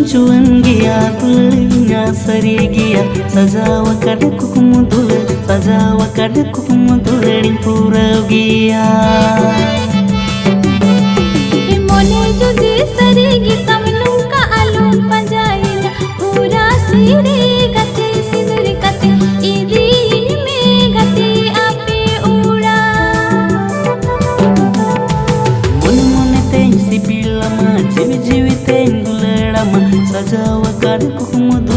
Lucuan gaya tulnya sari gaya sajawa kada kukumudul sajawa kada kukumudul pura gaya mone jodi sari gita minungka alum panjaina pura sire gate sinur kate idi me gate api ura mon mon ten sipilama jivi jivi ten duladama sajawa kada kukumudul